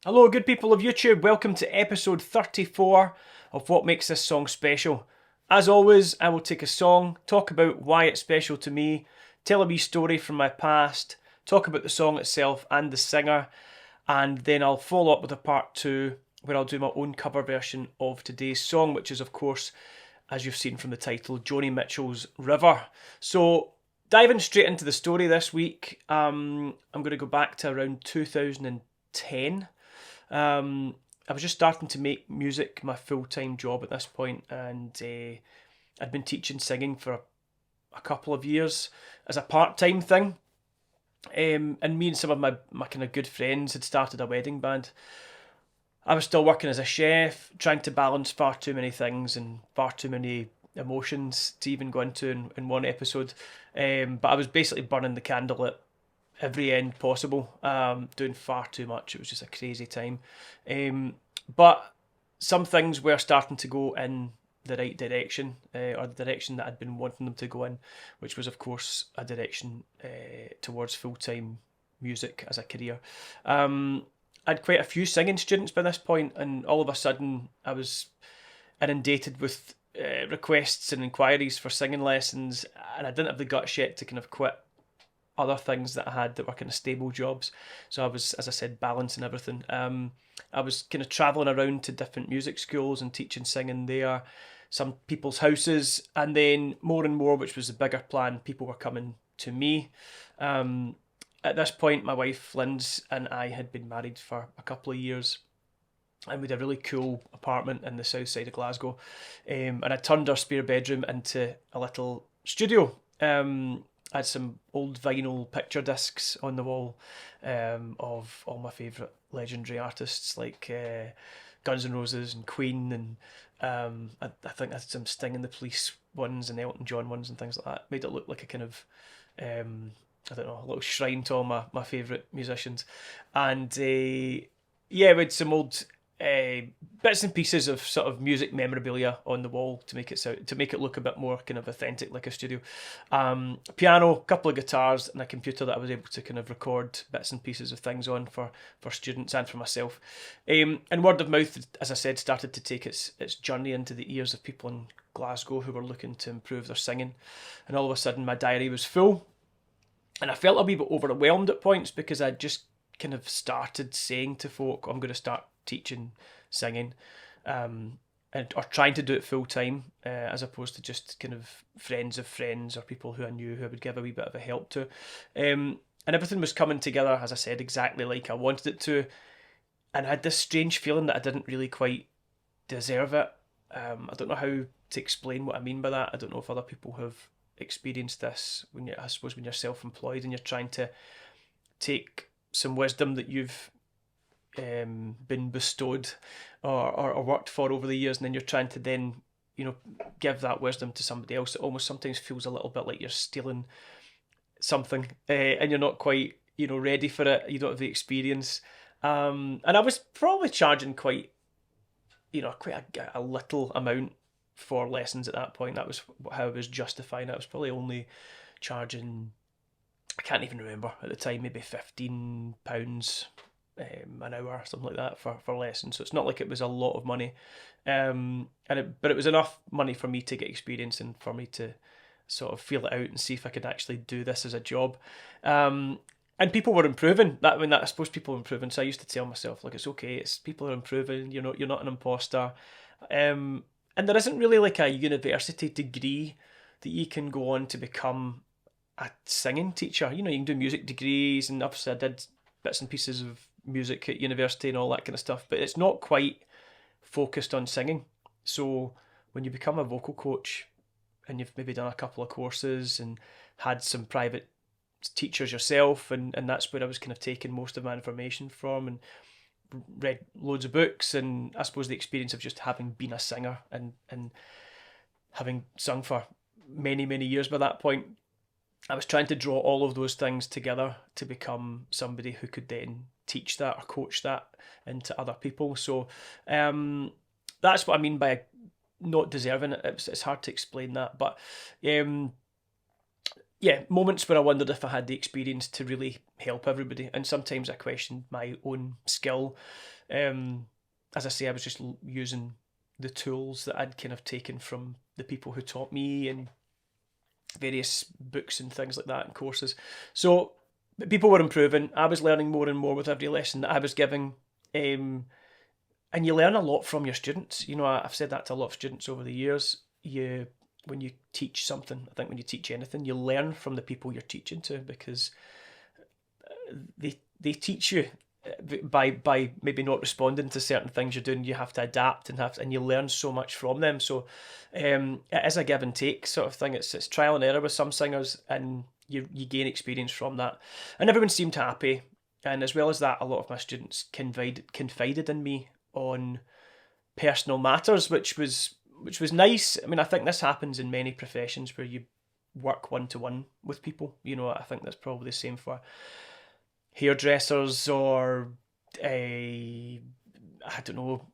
Hello, good people of YouTube. Welcome to episode 34 of What Makes This Song Special. As always, I will take a song, talk about why it's special to me, tell a wee story from my past, talk about the song itself and the singer, and then I'll follow up with a part two where I'll do my own cover version of today's song, which is, of course, as you've seen from the title, Joni Mitchell's River. So, diving straight into the story this week, I'm going to go back to around 2010. I was just starting to make music my full-time job at this point, and I'd been teaching singing for a couple of years as a part-time thing. And me and some of my kind of good friends had started a wedding band. I was still working as a chef, trying to balance far too many things and far too many emotions to even go into in one episode. But I was basically burning the candle at every end possible, doing far too much. It was just a crazy time. But some things were starting to go in the right direction, or the direction that I'd been wanting them to go in, which was, of course, a direction towards full time music as a career. I had quite a few singing students by this point, and all of a sudden I was inundated with requests and inquiries for singing lessons, and I didn't have the guts yet to kind of quit other things that I had that were kind of stable jobs. So I was, as I said, balancing everything. I was kind of traveling around to different music schools and teaching singing there, some people's houses, and then more and more, which was the bigger plan, people were coming to me. At this point, my wife Linz and I had been married for a couple of years, and we had a really cool apartment in the south side of Glasgow. And I turned our spare bedroom into a little studio. I had some old vinyl picture discs on the wall, of all my favourite legendary artists like Guns N' Roses and Queen, and I think I had some Sting and the Police ones and Elton John ones and things like that. Made it look like a kind of I don't know, a little shrine to all my favourite musicians. And yeah, we had some old bits and pieces of sort of music memorabilia on the wall to make it look a bit more kind of authentic, like a studio. Piano, a couple of guitars, and a computer that I was able to kind of record bits and pieces of things on for students and for myself. And word of mouth, as I said, started to take its journey into the ears of people in Glasgow who were looking to improve their singing. And all of a sudden, my diary was full, and I felt a wee bit overwhelmed at points because I just kind of started saying to folk, I'm going to start teaching singing, or trying to do it full time, as opposed to just kind of friends of friends or people who I knew who I would give a wee bit of a help to. And everything was coming together, as I said, exactly like I wanted it to. And I had this strange feeling that I didn't really quite deserve it. I don't know how to explain what I mean by that. I don't know if other people have experienced this I suppose when you're self-employed and you're trying to take some wisdom that you've been bestowed or worked for over the years, and then you're trying to then give that wisdom to somebody else. It almost sometimes feels a little bit like you're stealing something, and you're not quite ready for it. You don't have the experience, and I was probably charging quite a little amount for lessons at that point. That was how I was justifying it. I was probably only charging, I can't even remember at the time, maybe £15 an hour, something like that, for lessons. So it's not like it was a lot of money, but it was enough money for me to get experience and for me to sort of feel it out and see if I could actually do this as a job. And people were improving. I suppose people were improving. So I used to tell myself, like, it's okay. It's people are improving. You're not an imposter. And there isn't really like a university degree that you can go on to become a singing teacher. You can do music degrees, and obviously I did bits and pieces of music at university and all that kind of stuff, but it's not quite focused on singing. So when you become a vocal coach and you've maybe done a couple of courses and had some private teachers yourself, and that's where I was kind of taking most of my information from, and read loads of books, and I suppose the experience of just having been a singer and having sung for many, many years by that point, I was trying to draw all of those things together to become somebody who could then teach that or coach that into other people. So that's what I mean by not deserving it. It's hard to explain that, but yeah, moments where I wondered if I had the experience to really help everybody, and sometimes I questioned my own skill. Um, as I say, I was just using the tools that I'd kind of taken from the people who taught me and various books and things like that and courses. So people were improving. I was learning more and more with every lesson that I was giving. And you learn a lot from your students. You know, I've said that to a lot of students over the years. When you teach something, I think when you teach anything, you learn from the people you're teaching to, because they teach you by maybe not responding to certain things you're doing. You have to adapt and you learn so much from them. So it is a give and take sort of thing. It's trial and error with some singers, and you gain experience from that. And everyone seemed happy. And as well as that, a lot of my students confided in me on personal matters, which was nice. I mean, I think this happens in many professions where you work one to one with people. You know, I think that's probably the same for hairdressers or I don't know,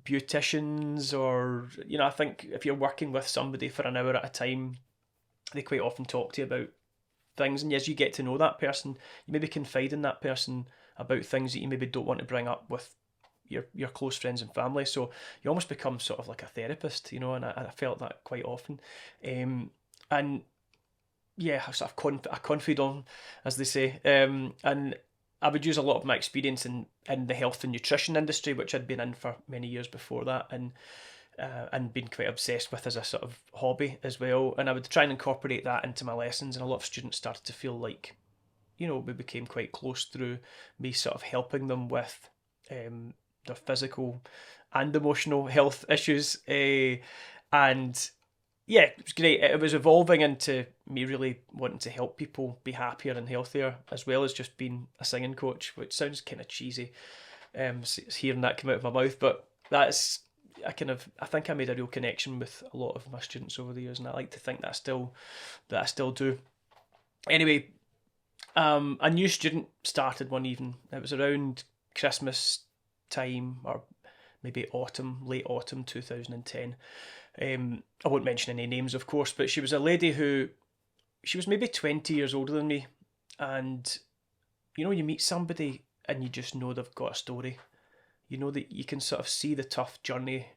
beauticians, or I think if you're working with somebody for an hour at a time, they quite often talk to you about things, and as you get to know that person, you maybe confide in that person about things that you maybe don't want to bring up with your close friends and family. So you almost become sort of like a therapist, and I felt that quite often. And yeah, I sort of a confidant, as they say. And I would use a lot of my experience in the health and nutrition industry, which I'd been in for many years before that, and been quite obsessed with as a sort of hobby as well. And I would try and incorporate that into my lessons, and a lot of students started to feel like, we became quite close through me sort of helping them with their physical and emotional health issues. And yeah, it was great. It was evolving into me really wanting to help people be happier and healthier, as well as just being a singing coach, which sounds kind of cheesy, hearing that come out of my mouth. But I think I made a real connection with a lot of my students over the years, and I like to think that I still do. Anyway, a new student started one evening. It was around Christmas time, or maybe late autumn 2010. I won't mention any names, of course, but she was a lady she was maybe 20 years older than me. And, you meet somebody and you just know they've got a story. You know that you can sort of see the tough journey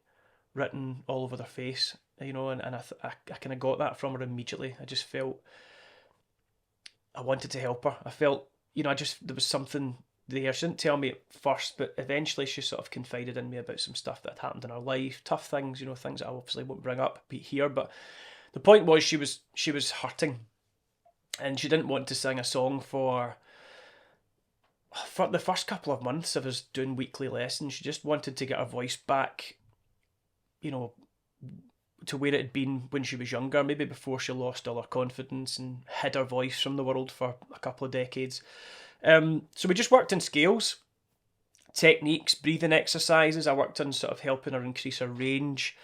written all over their face, and I kind of got that from her immediately. I just felt I wanted to help her. I felt, there was something there. She didn't tell me at first, but eventually she sort of confided in me about some stuff that had happened in her life, tough things, things that I obviously won't bring up here. But the point was, she was hurting, and she didn't want to sing a song for the first couple of months of us doing weekly lessons. She just wanted to get her voice back, to where it had been when she was younger, maybe before she lost all her confidence and hid her voice from the world for a couple of decades. So we just worked on scales, techniques, breathing exercises. I worked on sort of helping her increase her range.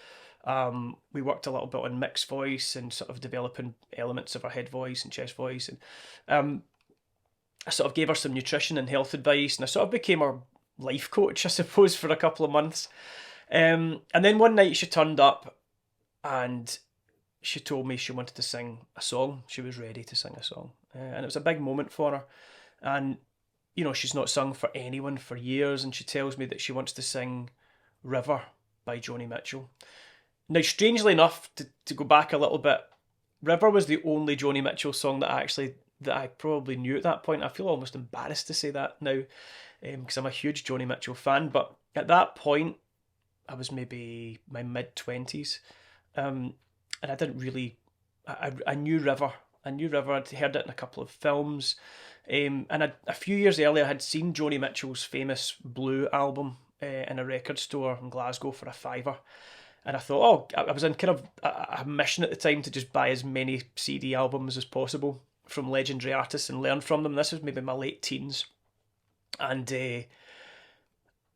We worked a little bit on mixed voice and sort of developing elements of her head voice and chest voice. And I sort of gave her some nutrition and health advice, and I sort of became her life coach, I suppose, for a couple of months. And then one night she turned up and she told me she wanted to sing a song. She was ready to sing a song. And it was a big moment for her. And, she's not sung for anyone for years, and she tells me that she wants to sing River by Joni Mitchell. Now, strangely enough, to go back a little bit, River was the only Joni Mitchell song that I probably knew at that point. I feel almost embarrassed to say that now, because I'm a huge Joni Mitchell fan. But at that point, I was maybe my mid-20s, and I didn't really... I knew River. I'd heard it in a couple of films. And a few years earlier, I had seen Joni Mitchell's famous Blue album in a record store in Glasgow for £5. And I thought, I was in kind of a mission at the time to just buy as many CD albums as possible from legendary artists and learn from them. This was maybe my late teens. And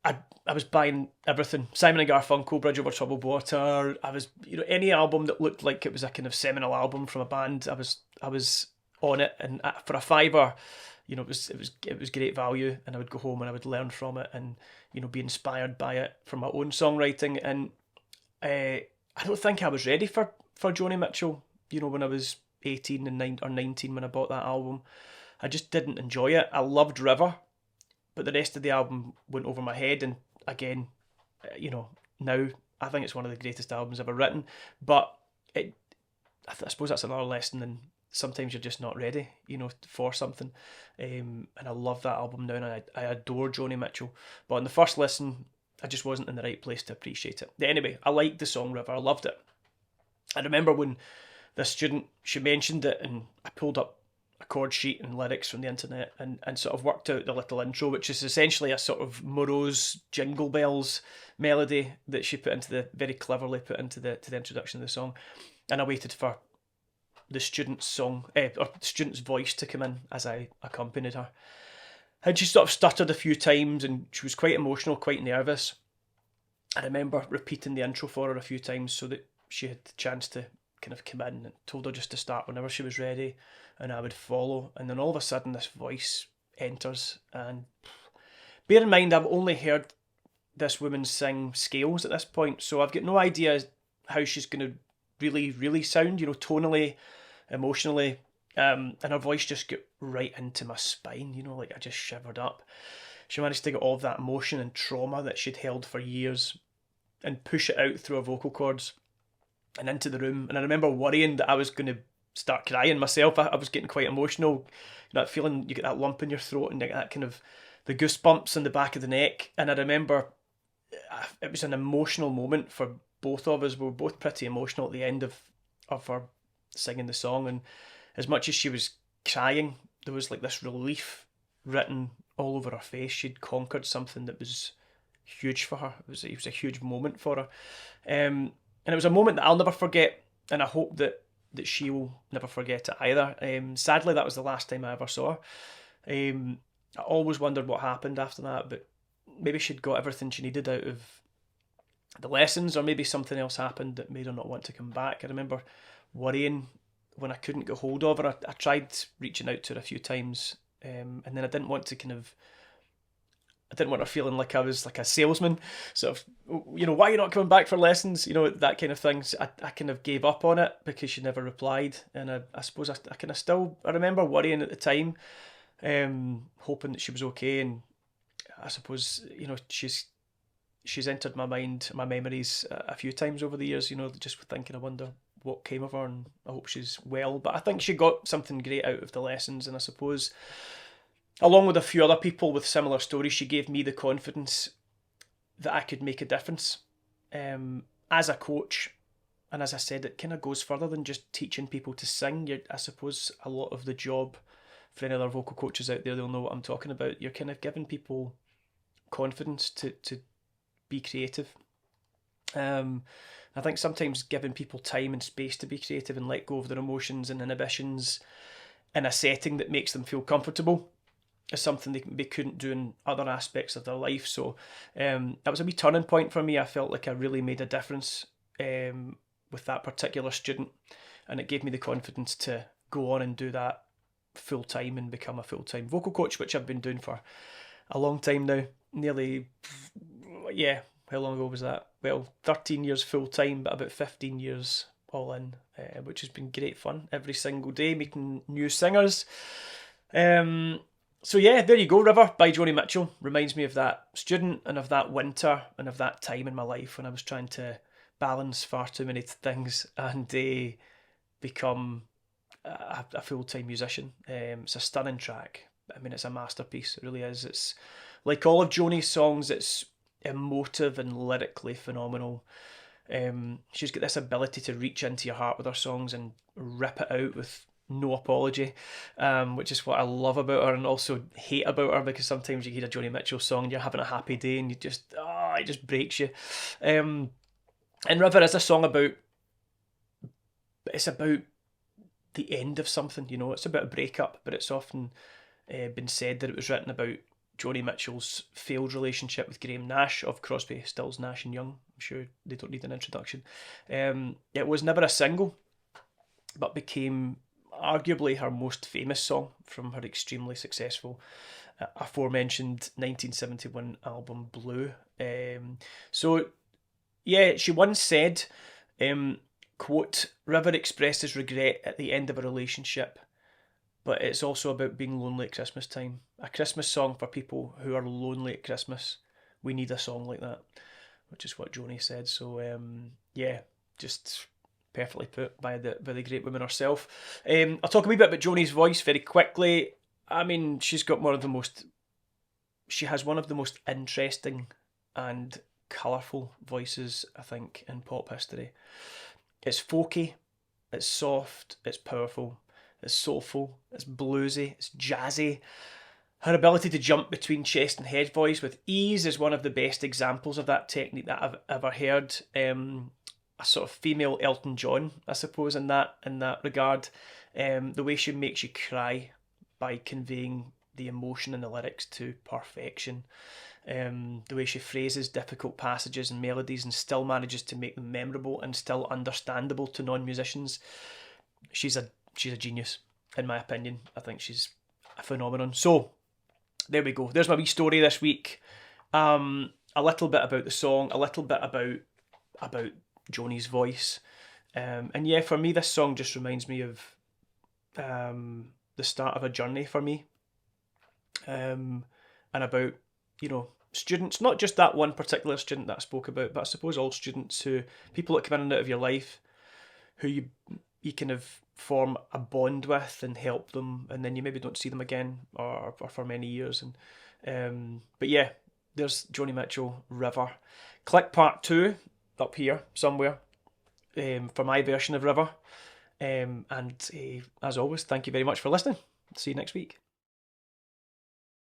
I was buying everything. Simon and Garfunkel, Bridge Over Troubled Water. I was, any album that looked like it was a kind of seminal album from a band, I was on it. And for £5, it was great value. And I would go home and I would learn from it and, be inspired by it for my own songwriting. And I don't think I was ready for Joni Mitchell, when I was 18 and 9 or 19 when I bought that album. I just didn't enjoy it. I loved River, but the rest of the album went over my head. And again, now I think it's one of the greatest albums ever written. But I suppose that's another lesson. And sometimes you're just not ready, for something. And I love that album now, and I adore Joni Mitchell. But on the first listen, I just wasn't in the right place to appreciate it. Anyway, I liked the song River. I loved it. I remember when this student, she mentioned it, and I pulled up a chord sheet and lyrics from the internet and sort of worked out the little intro, which is essentially a sort of morose Jingle Bells melody that she very cleverly put into the introduction of the song. And I waited for the student's student's voice to come in as I accompanied her. And she sort of stuttered a few times, and she was quite emotional, quite nervous. I remember repeating the intro for her a few times so that she had the chance to kind of come in, and told her just to start whenever she was ready and I would follow. And then all of a sudden this voice enters, and bear in mind I've only heard this woman sing scales at this point, so I've got no idea how she's going to really sound, tonally, emotionally, and her voice just got right into my spine, like I just shivered up. She managed to get all of that emotion and trauma that she'd held for years and push it out through her vocal cords and into the room. And I remember worrying that I was going to start crying myself. I was getting quite emotional, that feeling you get that lump in your throat and that kind of the goosebumps in the back of the neck. And I remember it was an emotional moment for both of us. We were both pretty emotional at the end of her singing the song, and as much as she was crying, there was like this relief written all over her face. She'd conquered something that was huge for her. It was a huge moment for her, and it was a moment that I'll never forget, and I hope that she'll never forget it either. Sadly, that was the last time I ever saw her. I always wondered what happened after that, but maybe she'd got everything she needed out of the lessons, or maybe something else happened that made her not want to come back. I remember worrying when I couldn't get hold of her. I tried reaching out to her a few times, and then I didn't want her feeling like I was like a salesman, sort of, why are you not coming back for lessons, that kind of thing. So I kind of gave up on it because she never replied, and I suppose I remember worrying at the time, hoping that she was okay. And I suppose, she's entered my mind, my memories a few times over the years, just thinking, I wonder what came of her, and I hope she's well. But I think she got something great out of the lessons, and I suppose, along with a few other people with similar stories, she gave me the confidence that I could make a difference as a coach. And as I said, it kind of goes further than just teaching people to sing. I suppose a lot of the job, for any other vocal coaches out there, they'll know what I'm talking about. You're kind of giving people confidence to be creative. I think sometimes giving people time and space to be creative and let go of their emotions and inhibitions in a setting that makes them feel comfortable is something they couldn't do in other aspects of their life. So that was a wee turning point for me. I felt like I really made a difference with that particular student, and it gave me the confidence to go on and do that full time and become a full-time vocal coach, which I've been doing for a long time now. Nearly, how long ago was that? Well, 13 years full time, but about 15 years all in, which has been great fun every single day, meeting new singers. So yeah, there you go. River by Joni Mitchell reminds me of that student and of that winter and of that time in my life when I was trying to balance far too many things and become a full-time musician. It's a stunning track. I mean, it's a masterpiece. It really is. It's like all of Joni's songs, it's emotive and lyrically phenomenal. She's got this ability to reach into your heart with her songs and rip it out with no apology, which is what I love about her and also hate about her, because sometimes you hear a Joni Mitchell song and you're having a happy day and it just breaks you. And River is a song about the end of something, it's about a breakup, but it's often been said that it was written about Joni Mitchell's failed relationship with Graham Nash of Crosby, Stills, Nash and Young. I'm sure they don't need an introduction. It was never a single, but became arguably her most famous song from her extremely successful aforementioned 1971 album Blue. So yeah, she once said, Quote, River expresses regret at the end of a relationship, but it's also about being lonely at Christmas time. A Christmas song for people who are lonely at Christmas. We need a song like that, which is what Joni said. So yeah, just perfectly put by the great woman herself. I'll talk a wee bit about Joni's voice very quickly. I mean, she has one of the most interesting and colourful voices, I think, in pop history. It's folky, it's soft, it's powerful, it's soulful, it's bluesy, it's jazzy. Her ability to jump between chest and head voice with ease is one of the best examples of that technique that I've ever heard. A sort of female Elton John, I suppose, in that regard. The way she makes you cry by conveying the emotion in the lyrics to perfection. The way she phrases difficult passages and melodies and still manages to make them memorable and still understandable to non-musicians. She's a genius, in my opinion. I think she's a phenomenon. So there we go. There's my wee story this week. A little bit about the song, a little bit about Joni's voice. And yeah, for me, this song just reminds me of the start of a journey for me. And about, students, not just that one particular student that I spoke about, but I suppose all students, people that come in and out of your life, who you kind of form a bond with and help them, and then you maybe don't see them again or for many years. And but yeah, there's Joni Mitchell, River. Click part 2 up here somewhere for my version of River. And as always, thank you very much for listening. See you next week.